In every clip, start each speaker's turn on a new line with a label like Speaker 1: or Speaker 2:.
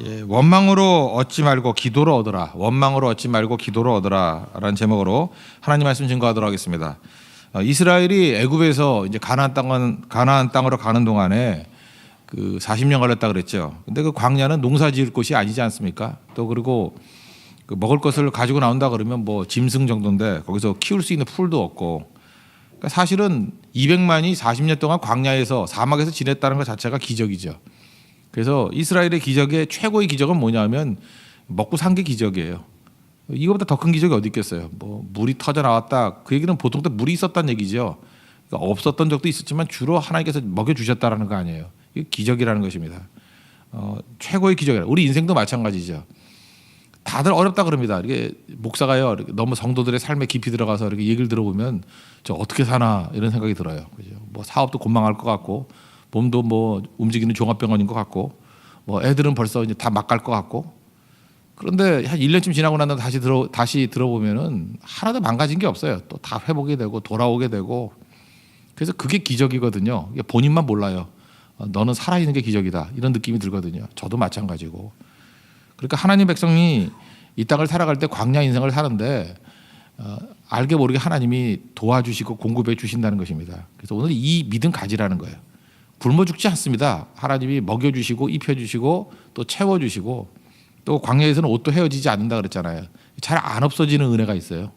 Speaker 1: 예, 원망으로 얻지 말고 기도로 얻으라. 원망으로 얻지 말고 기도로 얻으라라는 제목으로 하나님 말씀 증거하도록 하겠습니다. 이스라엘이 애굽에서 이제 가나안 땅으로 가는 동안에 그 40년 걸렸다 그랬죠. 근데 그 광야는 농사 지을 곳이 아니지 않습니까? 또 그리고 그 먹을 것을 가지고 나온다 그러면 뭐 짐승 정도인데 거기서 키울 수 있는 풀도 없고, 그러니까 사실은 200만이 40년 동안 광야에서 사막에서 지냈다는 것 자체가 기적이죠. 그래서 이스라엘의 기적의 최고의 기적은 뭐냐면 먹고 산 게 기적이에요. 이거보다 더 큰 기적이 어디 있겠어요. 뭐 물이 터져 나왔다, 그 얘기는 보통 때 물이 있었다는 얘기죠. 그러니까 없었던 적도 있었지만 주로 하나님께서 먹여주셨다라는 거 아니에요. 이게 기적이라는 것입니다. 최고의 기적이라. 우리 인생도 마찬가지죠. 다들 어렵다 그럽니다. 이게 목사가요, 이렇게 너무 성도들의 삶에 깊이 들어가서 이렇게 얘기를 들어보면 저 어떻게 사나 이런 생각이 들어요. 그죠? 뭐 사업도 곤망할 것 같고, 몸도 뭐 움직이는 종합병원인 것 같고, 뭐 애들은 벌써 이제 다 막 갈 것 같고. 그런데 한 1년쯤 지나고 나서 다시 들어보면은 하나도 망가진 게 없어요. 또 다 회복이 되고 돌아오게 되고. 그래서 그게 기적이거든요. 이게 본인만 몰라요. 너는 살아있는 게 기적이다, 이런 느낌이 들거든요. 저도 마찬가지고. 그러니까 하나님 백성이 이 땅을 살아갈 때 광야 인생을 사는데 알게 모르게 하나님이 도와주시고 공급해 주신다는 것입니다. 그래서 오늘 이 믿음 가지라는 거예요. 굶어 죽지 않습니다. 하나님이 먹여주시고 입혀주시고 또 채워주시고, 또 광야에서는 옷도 헤어지지 않는다 그랬잖아요. 잘 안 없어지는 은혜가 있어요.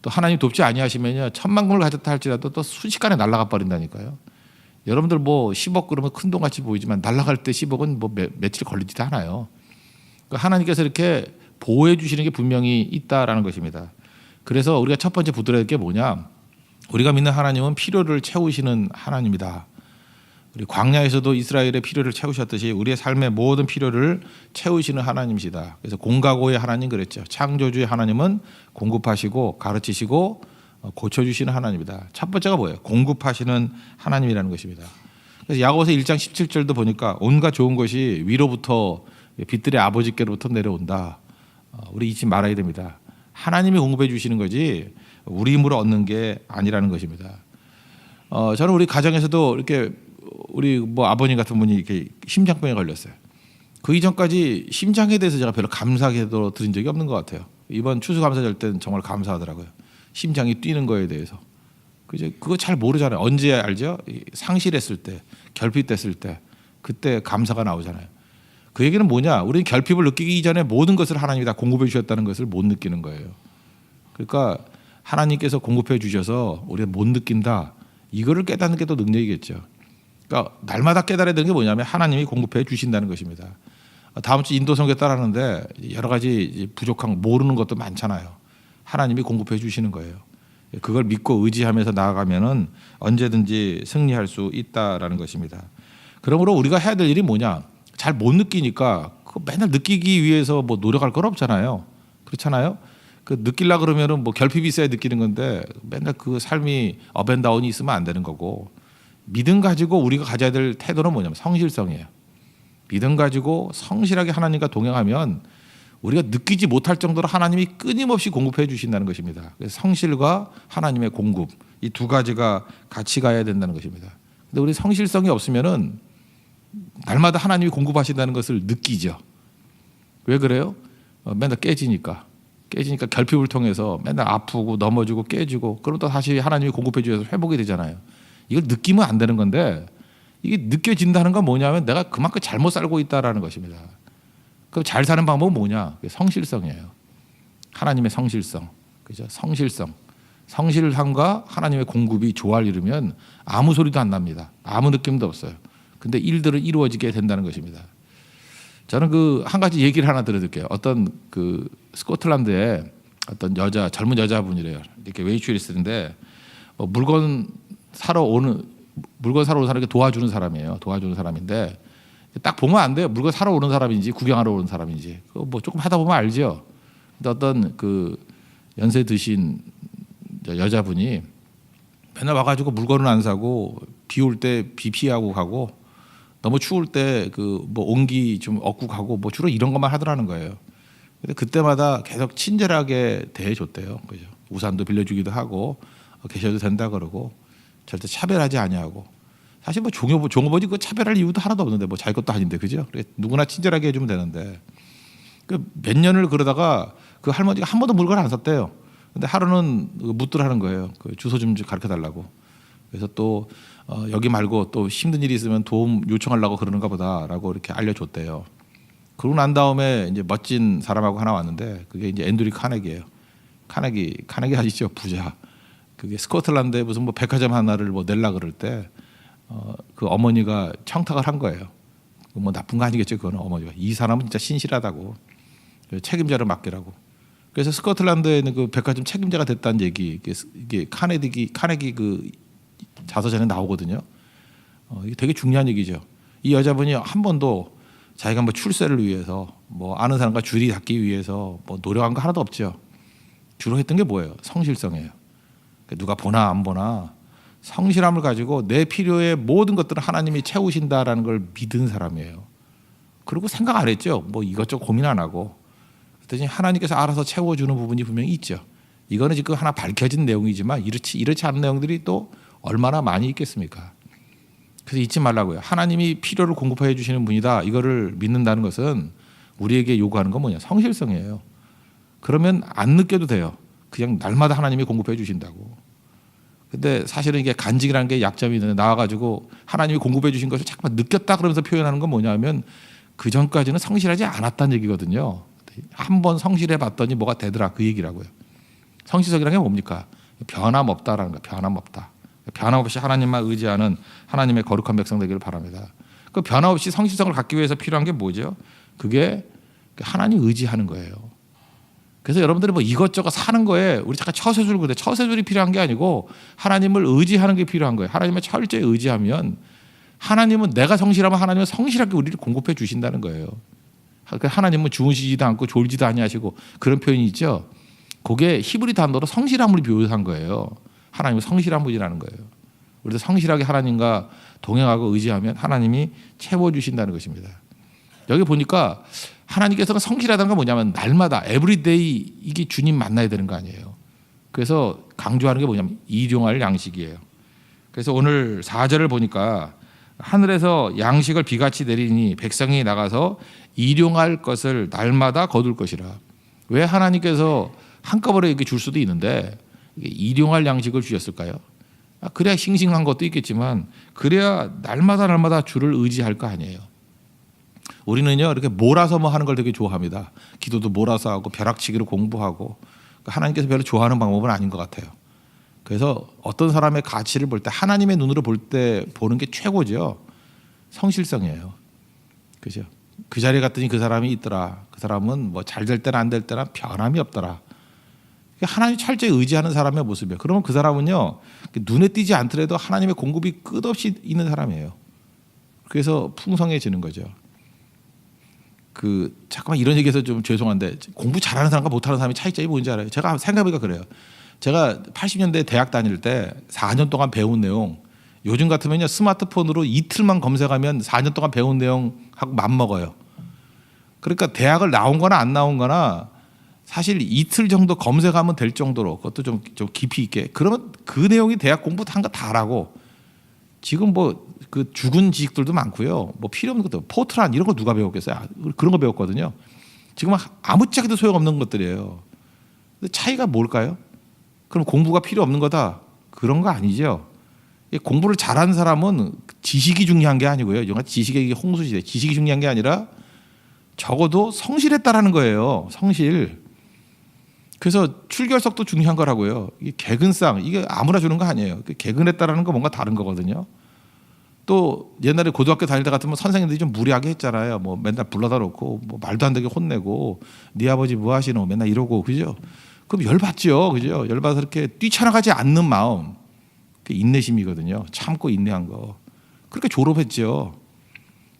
Speaker 1: 또 하나님 돕지 아니하시면요, 천만금을 가졌다 할지라도 또 순식간에 날아가 버린다니까요. 여러분들 뭐 10억 그러면 큰 돈같이 보이지만 날아갈 때 10억은 뭐 며칠 걸리지도 않아요. 그러니까 하나님께서 이렇게 보호해 주시는 게 분명히 있다라는 것입니다. 그래서 우리가 첫 번째 붙들어야 될 게 뭐냐, 우리가 믿는 하나님은 필요를 채우시는 하나님이다. 우리 광야에서도 이스라엘의 필요를 채우셨듯이 우리의 삶의 모든 필요를 채우시는 하나님이시다. 그래서 공가고의 하나님 그랬죠. 창조주의 하나님은 공급하시고 가르치시고 고쳐주시는 하나님이다. 첫 번째가 뭐예요? 공급하시는 하나님이라는 것입니다. 그래서 야고보서 1장 17절도 보니까 온갖 좋은 것이 위로부터 빛들의 아버지께로부터 내려온다. 우리 잊지 말아야 됩니다. 하나님이 공급해 주시는 거지 우리 힘으로 얻는 게 아니라는 것입니다. 저는 우리 가정에서도 이렇게 우리 뭐 아버님 같은 분이 이렇게 심장병에 걸렸어요. 그 이전까지 심장에 대해서 제가 별로 감사하게도 들은 적이 없는 것 같아요. 이번 추수감사절 때는 정말 감사하더라고요. 심장이 뛰는 거에 대해서. 그거 잘 모르잖아요. 언제 알죠? 상실했을 때, 결핍됐을 때, 그때 감사가 나오잖아요. 그 얘기는 뭐냐? 우리는 결핍을 느끼기 이전에 모든 것을 하나님이 다 공급해 주셨다는 것을 못 느끼는 거예요. 그러니까 하나님께서 공급해 주셔서 우리가 못 느낀다, 이거를 깨닫는 게 또 능력이겠죠. 그러니까 날마다 깨달아야 되는 게 뭐냐면 하나님이 공급해 주신다는 것입니다. 다음 주 인도 선교 따라하는데 여러 가지 부족한 모르는 것도 많잖아요. 하나님이 공급해 주시는 거예요. 그걸 믿고 의지하면서 나아가면은 언제든지 승리할 수 있다라는 것입니다. 그러므로 우리가 해야 될 일이 뭐냐? 잘 못 느끼니까 그 맨날 느끼기 위해서 뭐 노력할 건 없잖아요. 그렇잖아요. 그 느끼려 그러면은 뭐 결핍이 있어야 느끼는 건데 맨날 그 삶이 업앤다운이 있으면 안 되는 거고, 믿음 가지고 우리가 가져야 될 태도는 뭐냐면 성실성이에요. 믿음 가지고 성실하게 하나님과 동행하면 우리가 느끼지 못할 정도로 하나님이 끊임없이 공급해 주신다는 것입니다. 그래서 성실과 하나님의 공급, 이 두 가지가 같이 가야 된다는 것입니다. 근데 우리 성실성이 없으면은 날마다 하나님이 공급하신다는 것을 느끼죠. 왜 그래요? 맨날 깨지니까 결핍을 통해서 맨날 아프고 넘어지고 깨지고, 그럼 또 다시 하나님이 공급해 주셔서 회복이 되잖아요. 이걸 느끼면 안 되는 건데, 이게 느껴진다는 건 뭐냐면 내가 그만큼 잘못 살고 있다라는 것입니다. 그럼 잘 사는 방법은 뭐냐? 성실성이에요. 하나님의 성실성, 그죠? 성실함과 하나님의 공급이 조화를 이루면 아무 소리도 안 납니다. 아무 느낌도 없어요. 근데 일들은 이루어지게 된다는 것입니다. 저는 그 한 가지 얘기를 하나 들어드릴게요. 어떤 그 스코틀랜드에 어떤 젊은 여자분이래요. 이렇게 웨이트리스인데 물건 사러 오는 사람에게 도와주는 사람이에요. 도와주는 사람인데 딱 보면 안 돼요. 물건 사러 오는 사람인지 구경하러 오는 사람인지. 뭐 조금 하다 보면 알죠. 근데 어떤 그 연세 드신 여자분이 맨날 와가지고 물건을 안 사고, 비 올 때 비 피하고 가고, 너무 추울 때 그 뭐 온기 좀 얻고 가고, 뭐 주로 이런 것만 하더라는 거예요. 근데 그때마다 계속 친절하게 대해줬대요. 그죠? 우산도 빌려주기도 하고, 계셔도 된다 그러고, 절대 차별하지 아니하고. 사실 뭐 종업원이 그 차별할 이유도 하나도 없는데 뭐 자기 것도 아닌데 그죠? 누구나 친절하게 해주면 되는데 그 몇 년을 그러다가 그 할머니가 한 번도 물건을 안 샀대요. 근데 하루는 묻더라는 거예요. 그 주소 좀 가르쳐 달라고. 그래서 또 여기 말고 또 힘든 일이 있으면 도움 요청하려고 그러는가 보다라고 이렇게 알려줬대요. 그러고 난 다음에 이제 멋진 사람하고 하나 왔는데 그게 이제 앤드류 카네기예요. 카네기 아시죠? 부자. 그게 스코틀랜드에 무슨 뭐 백화점 하나를 뭐 낼라 그럴 때 그 어머니가 청탁을 한 거예요. 뭐 나쁜 거 아니겠죠, 그거는 어머니가. 이 사람은 진짜 신실하다고 책임자를 맡기라고. 그래서 스코틀랜드에 있는 그 백화점 책임자가 됐다는 얘기 이게 카네기 그 자서전에 나오거든요. 이게 되게 중요한 얘기죠. 이 여자분이 한 번도 자기가 뭐 출세를 위해서 뭐 아는 사람과 줄이 닿기 위해서 뭐 노력한 거 하나도 없죠. 주로 했던 게 뭐예요? 성실성이에요. 누가 보나 안 보나 성실함을 가지고 내 필요의 모든 것들을 하나님이 채우신다라는 걸 믿은 사람이에요. 그리고 생각 안 했죠. 뭐 이것저것 고민 안 하고. 그랬더니 하나님께서 알아서 채워주는 부분이 분명히 있죠. 이거는 지금 하나 밝혀진 내용이지만 이렇지 않은 내용들이 또 얼마나 많이 있겠습니까? 그래서 잊지 말라고요. 하나님이 필요를 공급해 주시는 분이다. 이거를 믿는다는 것은 우리에게 요구하는 건 뭐냐? 성실성이에요. 그러면 안 느껴도 돼요. 그냥 날마다 하나님이 공급해 주신다고. 근데 사실은 이게 간직이라는 게 약점이 있는데 나와가지고 하나님이 공급해 주신 것을 자꾸만 느꼈다 그러면서 표현하는 건 뭐냐면 그 전까지는 성실하지 않았다는 얘기거든요. 한번 성실해 봤더니 뭐가 되더라 그 얘기라고요. 성실성이라는 게 뭡니까? 변함없다라는 거예요. 변함없다. 변함없이 하나님만 의지하는 하나님의 거룩한 백성 되기를 바랍니다. 그 변함없이 성실성을 갖기 위해서 필요한 게 뭐죠? 그게 하나님 의지하는 거예요. 그래서 여러분들이 뭐 이것저것 사는 거에 우리 잠깐 처세술 그래. 처세술이 필요한 게 아니고 하나님을 의지하는 게 필요한 거예요. 하나님을 철저히 의지하면 하나님은 내가 성실하면 하나님은 성실하게 우리를 공급해 주신다는 거예요. 하나님은 주무시지도 않고 졸지도 아니하시고 그런 표현이 있죠. 그게 히브리 단어로 성실함을 묘사한 거예요. 하나님은 성실한 분이라는 거예요. 우리도 성실하게 하나님과 동행하고 의지하면 하나님이 채워주신다는 것입니다. 여기 보니까 하나님께서는 성실하다는 건 뭐냐면 날마다 에브리데이 이게 주님 만나야 되는 거 아니에요. 그래서 강조하는 게 뭐냐면 일용할 양식이에요. 그래서 오늘 4절을 보니까 하늘에서 양식을 비같이 내리니 백성이 나가서 일용할 것을 날마다 거둘 것이라. 왜 하나님께서 한꺼번에 이렇게 줄 수도 있는데 일용할 양식을 주셨을까요? 그래야 싱싱한 것도 있겠지만 그래야 날마다 주를 의지할 거 아니에요. 우리는요 이렇게 몰아서 뭐 하는 걸 되게 좋아합니다. 기도도 몰아서 하고 벼락치기로 공부하고 하나님께서 별로 좋아하는 방법은 아닌 것 같아요. 그래서 어떤 사람의 가치를 볼 때 하나님의 눈으로 볼 때 보는 게 최고죠. 성실성이에요. 그죠? 그 자리에 갔더니 그 사람이 있더라. 그 사람은 뭐 잘 될 때나 안 될 때나 변함이 없더라. 하나님 철저히 의지하는 사람의 모습이에요. 그러면 그 사람은요 눈에 띄지 않더라도 하나님의 공급이 끝없이 있는 사람이에요. 그래서 풍성해지는 거죠. 잠깐만 이런 얘기해서 좀 죄송한데 공부 잘하는 사람과 못하는 사람의 차이점이 뭔지 알아요? 제가 생각해보니까 그래요. 제가 80년대 대학 다닐 때 4년 동안 배운 내용 요즘 같으면요 스마트폰으로 이틀만 검색하면 4년 동안 배운 내용하고 맞먹어요. 그러니까 대학을 나온 거나 안 나온 거나 사실 이틀 정도 검색하면 될 정도로 그것도 좀 깊이 있게 그러면 그 내용이 대학 공부 한 거 다라고. 지금 뭐 그 죽은 지식들도 많고요. 뭐 필요 없는 것도 포트란 이런 거 누가 배웠겠어요? 그런 거 배웠거든요. 지금 아무짝에도 소용없는 것들이에요. 근데 차이가 뭘까요? 그럼 공부가 필요 없는 거다. 그런 거 아니죠. 공부를 잘하는 사람은 지식이 중요한 게 아니고요. 영화 지식의 홍수시대. 지식이 중요한 게 아니라 적어도 성실했다라는 거예요. 성실. 그래서 출결석도 중요한 거라고요. 이게 개근상 이게 아무나 주는 거 아니에요. 개근했다라는 거 뭔가 다른 거거든요. 또 옛날에 고등학교 다닐 때 같으면 선생님들이 좀 무리하게 했잖아요. 뭐 맨날 불러다 놓고 뭐 말도 안 되게 혼내고 네 아버지 뭐 하시노 맨날 이러고 그죠? 그럼 열받죠, 그죠? 열받아서 이렇게 뛰쳐나가지 않는 마음, 그 인내심이거든요. 참고 인내한 거. 그렇게 졸업했죠.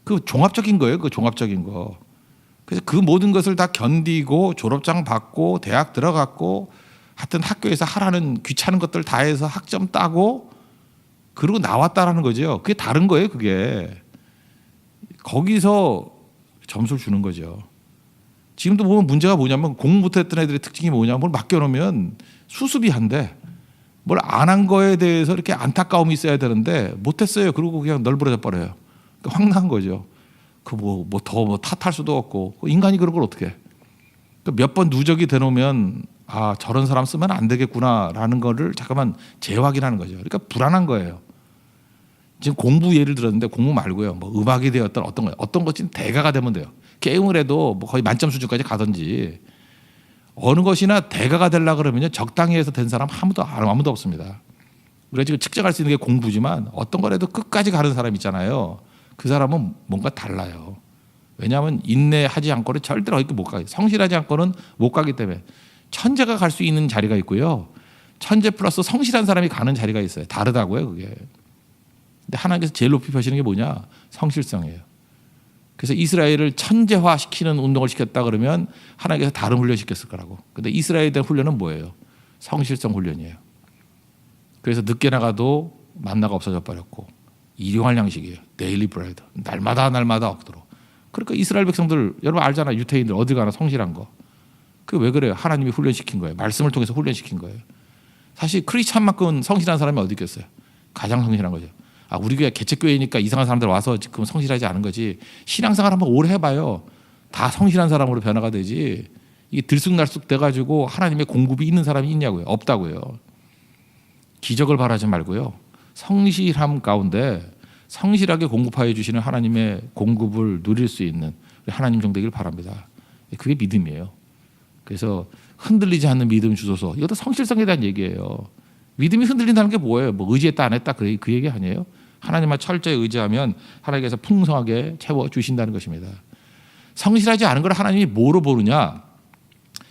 Speaker 1: 그 종합적인 거예요. 그 종합적인 거. 그래서 그 모든 것을 다 견디고 졸업장 받고 대학 들어갔고 하여튼 학교에서 하라는 귀찮은 것들 다 해서 학점 따고 그러고 나왔다라는 거죠. 그게 다른 거예요. 그게. 거기서 점수를 주는 거죠. 지금도 보면 문제가 뭐냐면 공부 못했던 애들의 특징이 뭐냐면 맡겨놓으면 수습이 한대. 뭘 안 한 거에 대해서 이렇게 안타까움이 있어야 되는데 못했어요. 그리고 그냥 널브러져 버려요. 그러니까 황당한 거죠. 그 더 탓할 수도 없고 인간이 그런 걸 어떻게 해? 몇 번 누적이 되놓으면 아 저런 사람 쓰면 안 되겠구나라는 거를 잠깐만 재확인하는 거죠. 그러니까 불안한 거예요. 지금 공부 예를 들었는데 공부 말고요. 뭐 음악이 되었던 어떤 것이 대가가 되면 돼요. 게임을 해도 뭐 거의 만점 수준까지 가든지 어느 것이나 대가가 되려고 그러면요 적당히 해서 된 사람 아무도 없습니다. 우리가 지금 측정할 수 있는 게 공부지만 어떤 거라도 끝까지 가는 사람 있잖아요. 그 사람은 뭔가 달라요. 왜냐하면 인내하지 않고는 절대로 거기 못 가요. 성실하지 않고는 못 가기 때문에 천재가 갈 수 있는 자리가 있고요. 천재 플러스 성실한 사람이 가는 자리가 있어요. 다르다고요, 그게. 근데 하나님께서 제일 높이 펴시는 게 뭐냐? 성실성이에요. 그래서 이스라엘을 천재화 시키는 운동을 시켰다 그러면 하나님께서 다른 훈련 시켰을 거라고. 근데 이스라엘에 대한 훈련은 뭐예요? 성실성 훈련이에요. 그래서 늦게 나가도 만나가 없어져 버렸고 일용할 양식이에요. 데일리 브레드. 날마다 얻도록. 그러니까 이스라엘 백성들 여러분 알잖아요. 유태인들 어디 가나 성실한 거. 그 왜 그래요? 하나님이 훈련시킨 거예요. 말씀을 통해서 훈련시킨 거예요. 사실 크리스찬만큼 성실한 사람이 어디 있겠어요? 가장 성실한 거죠. 아, 우리 교회 개척교회니까 이상한 사람들 와서 지금 성실하지 않은 거지. 신앙생활 한번 오래 해봐요. 다 성실한 사람으로 변화가 되지. 이게 들쑥날쑥 돼가지고 하나님의 공급이 있는 사람이 있냐고요. 없다고요. 기적을 바라지 말고요. 성실함 가운데 성실하게 공급하여 주시는 하나님의 공급을 누릴 수 있는 하나님 정되길 바랍니다. 그게 믿음이에요. 그래서 흔들리지 않는 믿음 주소서. 이것도 성실성에 대한 얘기예요. 믿음이 흔들린다는 게 뭐예요? 뭐 의지했다 안 했다 그 얘기 아니에요? 하나님만 철저히 의지하면 하나님께서 풍성하게 채워 주신다는 것입니다. 성실하지 않은 걸 하나님이 뭐로 보느냐?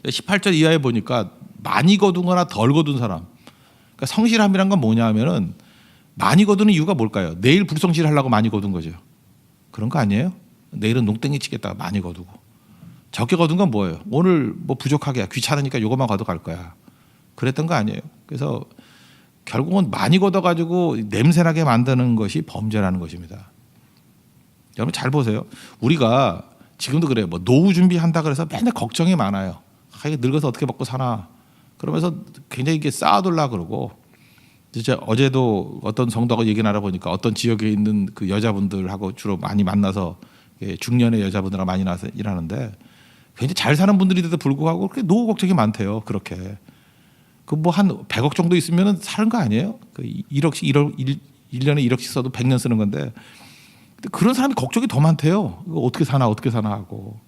Speaker 1: 18절 이하에 보니까 많이 거둔 거나 덜 거둔 사람. 그러니까 성실함이란 건 뭐냐 하면은 많이 거두는 이유가 뭘까요? 내일 불성실하려고 많이 거둔 거죠. 그런 거 아니에요? 내일은 농땡이 치겠다가 많이 거두고. 적게 거둔 건 뭐예요? 오늘 뭐 부족하게 귀찮으니까 요것만 가져갈 거야. 그랬던 거 아니에요. 그래서 결국은 많이 걷어가지고 냄새나게 만드는 것이 범죄라는 것입니다. 여러분 잘 보세요. 우리가 지금도 그래요. 뭐 노후 준비한다 그래서 맨날 걱정이 많아요. 아, 이게 늙어서 어떻게 먹고 사나. 그러면서 굉장히 이게 쌓아둘라 그러고. 진짜 어제도 어떤 성도가 얘기 나눠보니까 어떤 지역에 있는 그 여자분들하고 주로 많이 만나서 중년의 여자분들하고 많이 나서 일하는데 굉장히 잘 사는 분들인데도 불구하고 그렇게 노후 걱정이 많대요. 그렇게. 그 뭐 한 100억 정도 있으면 사는 거 아니에요? 그 1년에 1억씩 써도 100년 쓰는 건데. 근데 그런 사람이 걱정이 더 많대요. 이거 어떻게 사나 하고.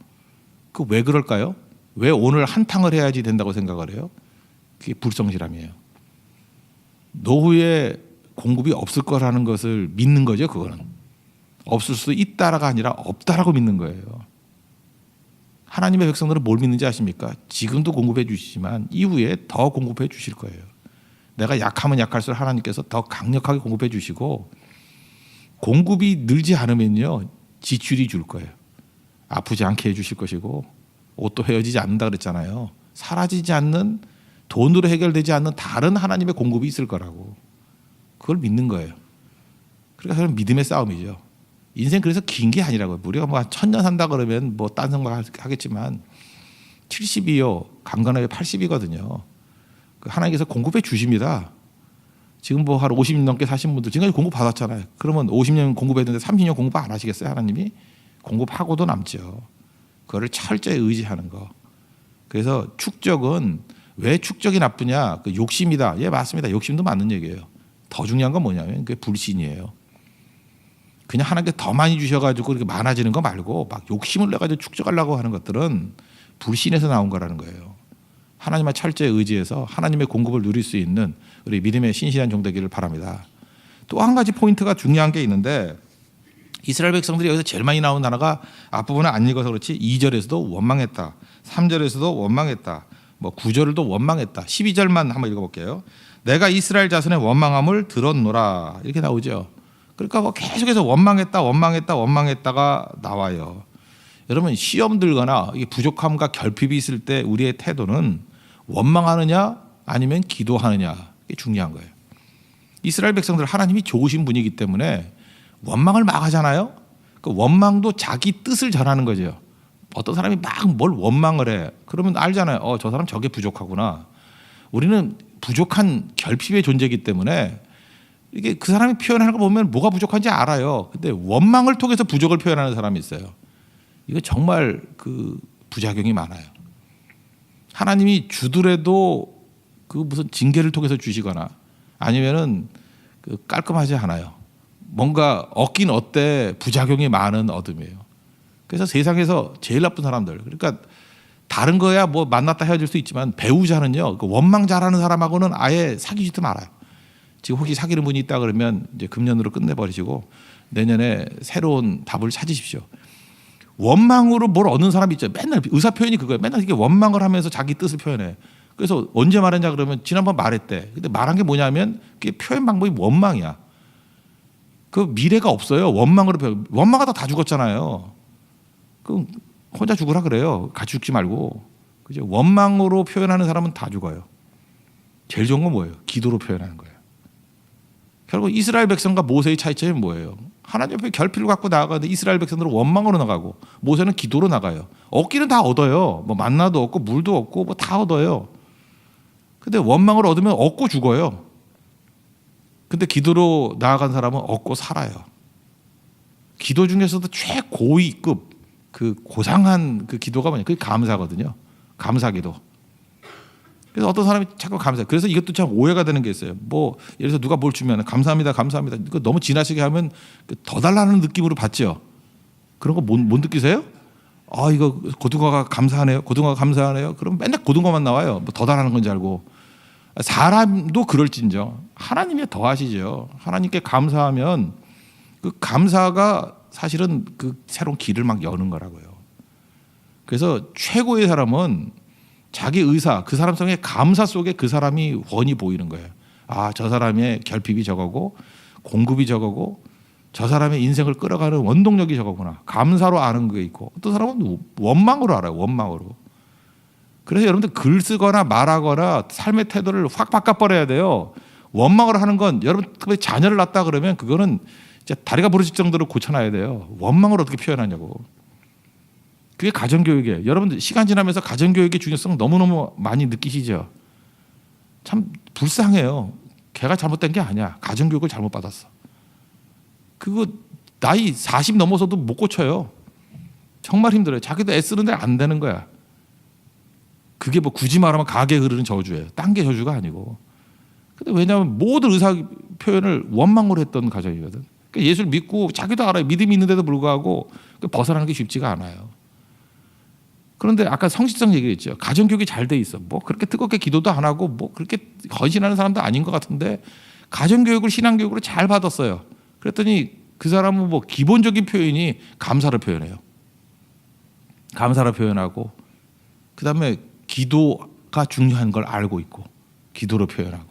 Speaker 1: 그 왜 그럴까요? 왜 오늘 한탕을 해야지 된다고 생각을 해요? 그게 불성실함이에요. 노후에 공급이 없을 거라는 것을 믿는 거죠. 그거는. 없을 수 있다라가 아니라 없다라고 믿는 거예요. 하나님의 백성들은 뭘 믿는지 아십니까? 지금도 공급해 주시지만 이후에 더 공급해 주실 거예요. 내가 약하면 약할수록 하나님께서 더 강력하게 공급해 주시고 공급이 늘지 않으면요 지출이 줄 거예요. 아프지 않게 해주실 것이고 옷도 헤어지지 않는다 그랬잖아요. 사라지지 않는 돈으로 해결되지 않는 다른 하나님의 공급이 있을 거라고. 그걸 믿는 거예요. 그러니까 그건 믿음의 싸움이죠. 인생 그래서 긴 게 아니라고요. 우리가 뭐 1000년 산다 그러면 뭐 딴 생각 하겠지만 70이요. 강건하게 80이거든요. 하나님께서 공급해 주십니다. 지금 뭐 한 50년 넘게 사신 분들 지금까지 공급 받았잖아요. 그러면 50년 공급했는데 30년 공급 안 하시겠어요? 하나님이? 공급하고도 남죠. 그거를 철저히 의지하는 거. 그래서 축적은 왜 축적이 나쁘냐? 그 욕심이다. 예, 맞습니다. 욕심도 맞는 얘기예요. 더 중요한 건 뭐냐면 그게 불신이에요. 그냥 하나님께 더 많이 주셔가지고 이렇게 많아지는 거 말고 막 욕심을 내가지고 축적하려고 하는 것들은 불신에서 나온 거라는 거예요. 하나님의 철저히 의지해서 하나님의 공급을 누릴 수 있는 우리 믿음의 신실한 종 되기를 바랍니다. 또 한 가지 포인트가 중요한 게 있는데 이스라엘 백성들이 여기서 제일 많이 나오는 단어가 앞부분은 안 읽어서 그렇지 2절에서도 원망했다. 3절에서도 원망했다. 뭐 9절도 원망했다. 12절만 한번 읽어볼게요. 내가 이스라엘 자손의 원망함을 들었노라. 이렇게 나오죠. 그러니까 뭐 계속해서 원망했다가 나와요. 여러분 시험 들거나 부족함과 결핍이 있을 때 우리의 태도는 원망하느냐 아니면 기도하느냐 이게 중요한 거예요. 이스라엘 백성들 하나님이 좋으신 분이기 때문에 원망을 막 하잖아요. 그 원망도 자기 뜻을 전하는 거죠. 어떤 사람이 막 뭘 원망을 해. 그러면 알잖아요. 저 사람 저게 부족하구나. 우리는 부족한 결핍의 존재이기 때문에 이게 그 사람이 표현하는 거 보면 뭐가 부족한지 알아요. 근데 원망을 통해서 부족을 표현하는 사람이 있어요. 이거 정말 그 부작용이 많아요. 하나님이 주더라도 그 무슨 징계를 통해서 주시거나 아니면은 그 깔끔하지 않아요. 뭔가 얻긴 얻되 부작용이 많은 얻음이에요. 그래서 세상에서 제일 나쁜 사람들, 그러니까 다른 거야 뭐 만났다 헤어질 수 있지만 배우자는요, 그 원망 잘하는 사람하고는 아예 사귀지도 말아요. 지금 혹시 사귀는 분이 있다 그러면 이제 금년으로 끝내버리시고 내년에 새로운 답을 찾으십시오. 원망으로 뭘 얻는 사람이 있죠. 맨날 의사 표현이 그거예요. 맨날 이게 원망을 하면서 자기 뜻을 표현해. 그래서 언제 말했냐 그러면 지난번 말했대. 근데 말한 게 뭐냐면 그게 표현 방법이 원망이야. 그 미래가 없어요. 원망으로 표현. 원망하다 다 죽었잖아요. 그럼 혼자 죽으라 그래요. 같이 죽지 말고. 그죠? 원망으로 표현하는 사람은 다 죽어요. 제일 좋은 건 뭐예요? 기도로 표현하는 거예요. 결국 이스라엘 백성과 모세의 차이점이 뭐예요? 하나님 앞에 결핍을 갖고 나아가는데 이스라엘 백성들은 원망으로 나가고 모세는 기도로 나가요. 얻기는 다 얻어요. 뭐 만나도 얻고 물도 얻고 뭐 다 얻어요. 근데 원망을 얻으면 얻고 죽어요. 근데 기도로 나아간 사람은 얻고 살아요. 기도 중에서도 최고위급 그 고상한 그 기도가 뭐냐? 그게 감사거든요. 감사기도. 그래서 어떤 사람이 자꾸 감사. 그래서 이것도 참 오해가 되는 게 있어요. 뭐 예를 들어서 누가 뭘 주면 감사합니다, 감사합니다. 이거 너무 지나치게 하면 더 달라는 느낌으로 받죠. 그런 거 못 느끼세요? 아 이거 고등어가 감사하네요. 고등어가 감사하네요. 그럼 맨날 고등어만 나와요. 뭐 더 달라는 건지 알고. 사람도 그럴진저 하나님이 더 하시죠. 하나님께 감사하면 그 감사가 사실은 그 새로운 길을 막 여는 거라고요. 그래서 최고의 사람은 자기 의사, 그 사람 속의 감사 속에 그 사람이 훤히 보이는 거예요. 아, 저 사람의 결핍이 저거고 공급이 저거고 저 사람의 인생을 끌어가는 원동력이 저거구나. 감사로 아는 게 있고 어떤 사람은 원망으로 알아요. 원망으로. 그래서 여러분들 글 쓰거나 말하거나 삶의 태도를 확 바꿔버려야 돼요. 원망을 하는 건 여러분 특히 자녀를 낳았다 그러면 그거는 진짜 다리가 부러질 정도로 고쳐놔야 돼요. 원망을 어떻게 표현하냐고. 그게 가정교육이에요. 여러분들 시간 지나면서 가정교육의 중요성 너무너무 많이 느끼시죠. 참 불쌍해요. 걔가 잘못된 게 아니야. 가정교육을 잘못 받았어. 그거 나이 40 넘어서도 못 고쳐요. 정말 힘들어요. 자기도 애쓰는데 안 되는 거야. 그게 뭐 굳이 말하면 가게 흐르는 저주예요. 딴 게 저주가 아니고. 근데 왜냐하면 모든 의사 표현을 원망으로 했던 가정이거든. 그러니까 예수를 믿고 자기도 알아요. 믿음이 있는데도 불구하고 벗어나는 게 쉽지가 않아요. 그런데 아까 성실성 얘기했죠. 가정교육이 잘 돼 있어. 뭐 그렇게 뜨겁게 기도도 안 하고 뭐 그렇게 헌신하는 사람도 아닌 것 같은데 가정교육을 신앙교육으로 잘 받았어요. 그랬더니 그 사람은 뭐 기본적인 표현이 감사로 표현해요. 감사로 표현하고 그다음에 기도가 중요한 걸 알고 있고 기도로 표현하고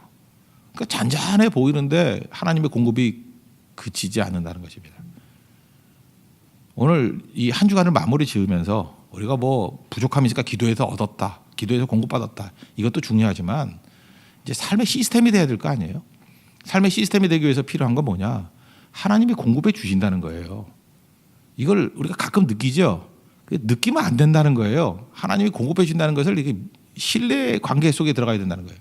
Speaker 1: 그러니까 잔잔해 보이는데 하나님의 공급이 그치지 않는다는 것입니다. 오늘 이 한 주간을 마무리 지으면서 우리가 뭐 부족함이 있으니까 기도해서 얻었다, 기도해서 공급받았다 이것도 중요하지만 이제 삶의 시스템이 돼야 될 거 아니에요. 삶의 시스템이 되기 위해서 필요한 건 뭐냐? 하나님이 공급해 주신다는 거예요. 이걸 우리가 가끔 느끼죠. 느끼면 안 된다는 거예요. 하나님이 공급해 준다는 것을 이게 신뢰 관계 속에 들어가야 된다는 거예요.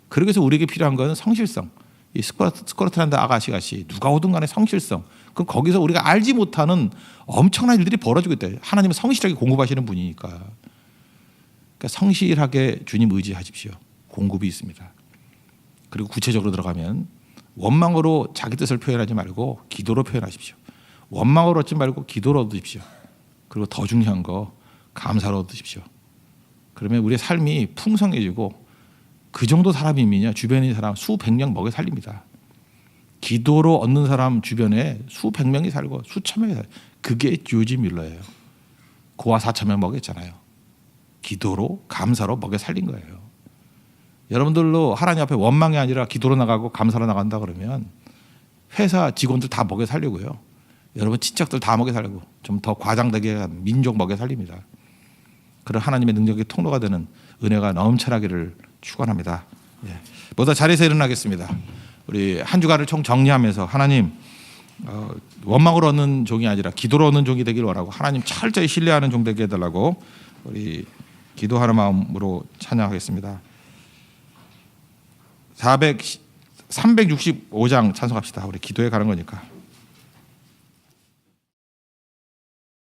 Speaker 1: 그러기 위해서 우리에게 필요한 것은 성실성. 이 스코트란드 아가씨같이 누가 오든 간에 성실성. 그럼 거기서 우리가 알지 못하는 엄청난 일들이 벌어지고 있다. 하나님은 성실하게 공급하시는 분이니까. 그러니까 성실하게 주님 의지하십시오. 공급이 있습니다. 그리고 구체적으로 들어가면 원망으로 자기 뜻을 표현하지 말고 기도로 표현하십시오. 원망으로 얻지 말고 기도로 얻으십시오. 그리고 더 중요한 거 감사로 얻으십시오. 그러면 우리의 삶이 풍성해지고 그 정도 사람이면요 주변에 사람 수백 명 먹여 살립니다. 기도로 얻는 사람 주변에 수백 명이 살고 수천 명이 살고 그게 조지 밀러예요. 고아 4천 명 먹였잖아요. 기도로 감사로 먹여 살린 거예요. 여러분들로 하나님 앞에 원망이 아니라 기도로 나가고 감사로 나간다 그러면 회사 직원들 다 먹여 살리고요. 여러분 친척들 다 먹여 살리고 좀 더 과장되게 민족 먹여 살립니다. 그런 하나님의 능력의 통로가 되는 은혜가 넘쳐나기를 축원합니다. 예. 모두 자리에서 일어나겠습니다. 우리 한 주간을 총 정리하면서 하나님 원망으로 얻는 종이 아니라 기도로 얻는 종이 되길 원하고 하나님 철저히 신뢰하는 종 되게 해달라고 우리 기도하는 마음으로 찬양하겠습니다. 365장 찬송합시다. 우리 기도에 가는 거니까.